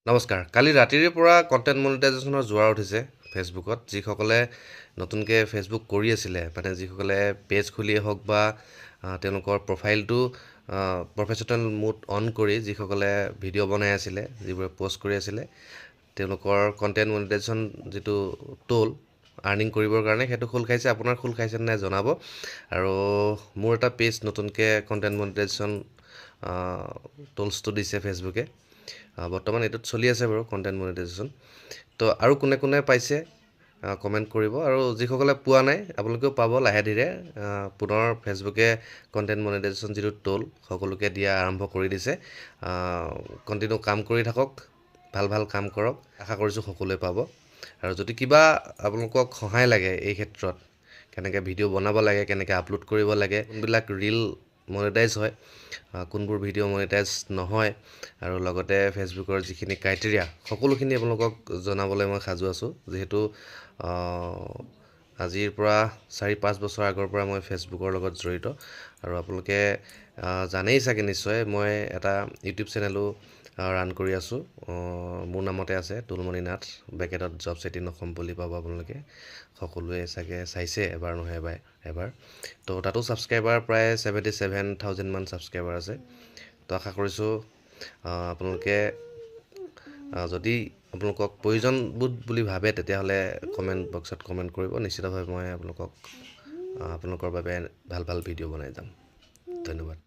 নমস্কাৰ। কালি ৰাতিৰে পৰা কণ্টেণ্ট মনিটাইজেশ্যনৰ জোৱাৰ উঠিছে ফেচবুকত। যিসকলে নতুনকৈ ফেচবুক কৰি আছিলে, মানে যিসকলে পেজ খুলিয়ে হওক বা তেওঁলোকৰ প্ৰফাইলটো প্ৰফেশ্যনেল মোড অন কৰি যিসকলে ভিডিঅ' বনাই আছিলে, যিবোৰে প'ষ্ট কৰি আছিলে, তেওঁলোকৰ কণ্টেণ্ট মনিটাইজেশ্যন যিটো টুল আৰ্নিং কৰিবৰ কাৰণে সেইটো খোল খাইছে। আপোনাৰ খোল খাইছে নাই জনাব। আৰু মোৰ এটা পেজ নতুনকৈ কণ্টেণ্ট মনিটাইজেশ্যন টুলছটো দিছে ফেচবুকে। বৰ্তমান এইটোত চলি আছে বাৰু কণ্টেণ্ট মনিটাইজেশ্যন। তো আৰু কোনে কোনে পাইছে কমেণ্ট কৰিব, আৰু যিসকলে পোৱা নাই আপোনালোকেও পাব লাহে ধীৰে। পুনৰ ফেচবুকে কণ্টেণ্ট মনিটাইজেশ্যন যিটো টুল সকলোকে দিয়া আৰম্ভ কৰি দিছে। কণ্টিনিউ কাম কৰি থাকক, ভাল ভাল কাম কৰক, আশা কৰিছোঁ সকলোৱে পাব। আৰু যদি কিবা আপোনালোকক সহায় লাগে এই ক্ষেত্ৰত, কেনেকৈ ভিডিঅ' বনাব লাগে, কেনেকৈ আপলোড কৰিব লাগে, কোনবিলাক ৰীল মনিটাইজ হয়, কোনবোৰ ভিডিঅ' মনিটাইজ নহয়, আৰু লগতে ফেচবুকৰ যিখিনি ক্ৰাইটেৰিয়া সকলোখিনি আপোনালোকক জনাবলৈ মই সাজু আছোঁ। যিহেতু আজিৰ পৰা 4-5 বছৰ আগৰ পৰা মই ফেচবুকৰ লগত জড়িত। আৰু আপোনালোকে জানেই চাগে নিশ্চয়, মই এটা ইউটিউব চেনেলো ৰান কৰি আছোঁ। মোৰ নামতে আছে, তুলমণি নাথ, ব্ৰেকেটত jobs18 বুলি পাব আপোনালোকে। সকলোৱে চাগে চাইছে এবাৰ নহয় এবাৰ। তো তাতো ছাবস্ক্ৰাইবাৰ প্ৰায় 77,000 মান ছাবস্ক্ৰাইবাৰ আছে। তো আশা কৰিছোঁ আপোনালোকে যদি আপোনালোকক প্ৰয়োজনবোধ বুলি ভাবে, তেতিয়াহ'লে কমেণ্ট বক্সত কমেণ্ট কৰিব। নিশ্চিতভাৱে মই আপোনালোকৰ বাবে ভাল ভাল ভিডিঅ' বনাই যাম। ধন্যবাদ।